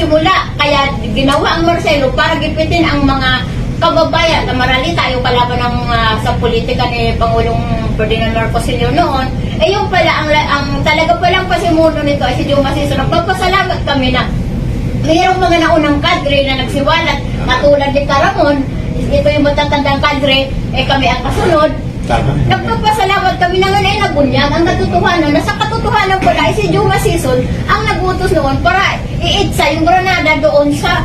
nagsimula. Kaya ginawa ang Marcelo para gipitin ang mga kababayan na marali tayo kalaban ng sa politika ni Pangulong Ferdinand Marcos Sr. noon. Eh yung pala, ang talaga palang pasimuno nito ay si Juma Sison. Nagpapasalamat kami na mayroong mga naunang kadre na nagsiwalat, katulad ni Caramon, ito yung matatandang kadre, eh kami ang kasunod. Nagpapasalamat kami na ngayon ay nabunyag ang katotohanan na sa katotohanan pala ay si Juma Sison ang nagutos noon para iitsa yung granada doon sa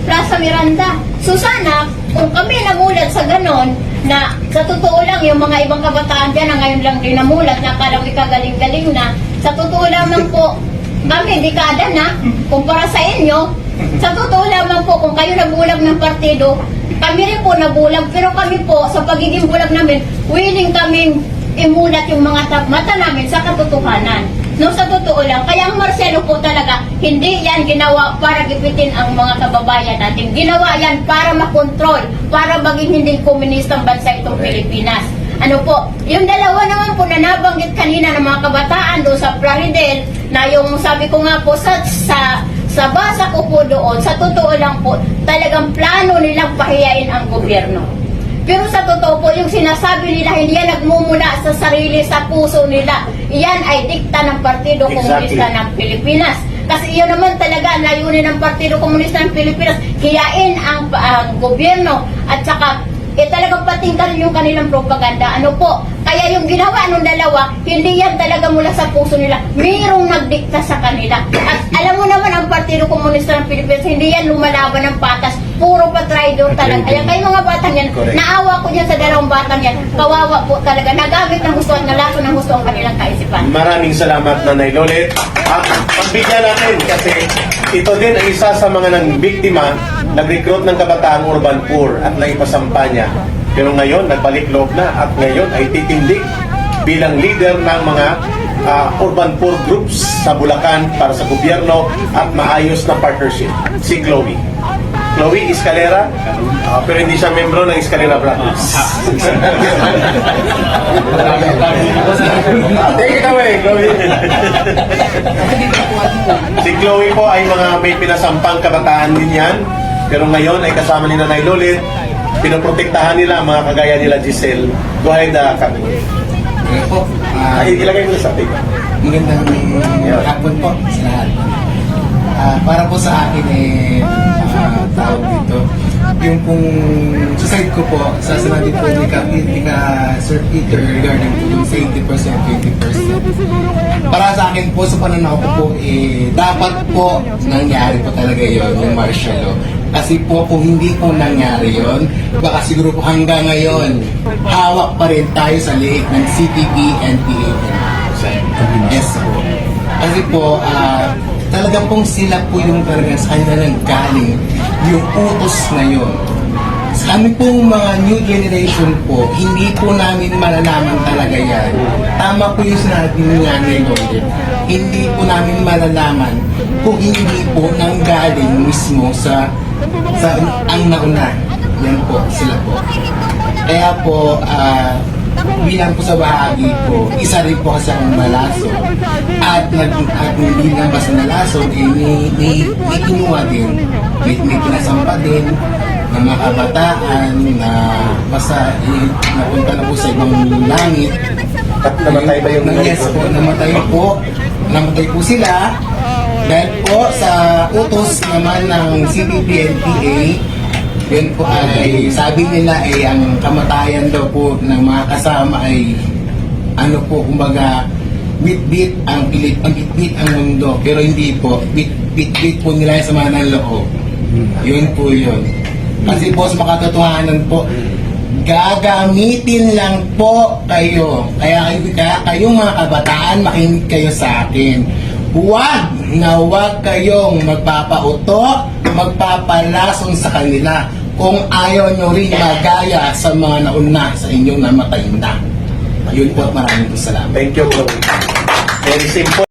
Plaza Miranda. So sana, kung kami namulat sa ganon, na sa totoo lang yung mga ibang kabataan dyan na ngayon lang din namulat, na parang ikagaling-galing na, sa totoo lamang po, kami dekada na, kumpara sa inyo, sa totoo lamang po, kung kayo nabulag ng partido, kami rin po nabulag, pero kami po, sa pagiging bulag namin, willing kaming imulat yung mga mata namin sa katotohanan. No, sa totoo lang, kaya ang Marcelo po talaga, hindi yan ginawa para gipitin ang mga kababayan natin. Ginawa yan para makontrol, para maging hindi komunistang bansa itong Pilipinas. Ano po, yung dalawa naman po na nabanggit kanina ng mga kabataan doon sa Plaridel, na yung sabi ko nga po sa basa ko po doon, sa totoo lang po, talagang plano nilang pahiyain ang gobyerno. Pero sa totoo po, yung sinasabi nila, hindi yan nagmumula sa sarili, sa puso nila. Iyan ay dikta ng Partido Komunista ng Pilipinas. Kasi iyon naman talaga ang layunin ng Partido Komunista ng Pilipinas, hiyain ang gobyerno at saka talagang patingkan yung kanilang propaganda. Ano po? Kaya yung ginawa nung dalawa, hindi yan talaga mula sa puso nila. Mayroong nagdikta sa kanila. At alam mo naman, ang Partido Komunista ng Pilipinas, hindi yan lumalaban ng patas. Puro patraidor talaga. Kaya kayo mga batang yan, naawa ko dyan sa dalawang batang yan. Kawawa po talaga. Nagamit ng gusto at nalaso ng gusto ang kanilang kaisipan. Maraming salamat, Nanay Lolet. Pagbigyan natin kasi ito din ay isa sa mga biktima, nag-recruit ng kabataang urban poor at naipasampa niya. Pero ngayon, nagbalik loob na at ngayon ay titindig bilang leader ng mga urban poor groups sa Bulacan para sa gobyerno at maayos na partnership. Si Chloe Escalera, pero hindi siya membro ng Escalera Brothers. Take it away, Chloe. Si Chloe po ay mga may pinasampang kabataan din yan, pero ngayon ay kasama ni Nanay Lolet. Pinoprotektahan nila ang mga kagaya nila Giselle. Go ahead, kami. Po. Ilagay mo sa atin. Magandang hapon po sa lahat. Para po sa akin tawag dito, yung pong sa side ko po, sa sinabi po ni Sir Peter regarding to yung 80%, 20%. Para sa akin po, sa pananaw ko po, dapat po nangyari po talaga yon yung martial law. Kasi po kung hindi po nangyari yon, baka siguro po hanggang ngayon, hawak pa rin tayo sa liit ng CPP and PAN. Yes po. Kasi po, talaga pong sila po yung talaga sa kanila nang galing yung utos na yun. Sa kami pong mga new generation po, hindi po namin malalaman talaga yan. Tama po yung sinabi niya ni Lloyd. Hindi po namin malalaman kung hindi po nang galing mismo sa ang nauna. Yan po, sila po. Kaya po, bilang po sa bahagi po, isa rin po kasi ang malaso. At hindi lang basta nalaso, may kinuha din. May pinasampa din ng mga kabataan na basta napunta na po sa ibang langit. At namatay ba yung Yes po, namatay po sila. Dahil po sa utos naman ng CPP-NPA, yun po ay sabi nila ay ang kamatayan daw po ng mga kasama ay ano po, kumbaga bit-bit ang mundo, pero hindi po bit-bit po nila sa mga nanloob. Yun po yun. Kasi po sa makatotohanan po, gagamitin lang po kayo. Kaya kayong mga kabataan, makinig kayo sa akin. Huwag kayong magpapauto, magpapalason sa kanila kung ayaw nyo rin magaya sa mga nauna sa inyong namatay na. Yun po, maraming salamat. Thank you, Chloe. Very simple.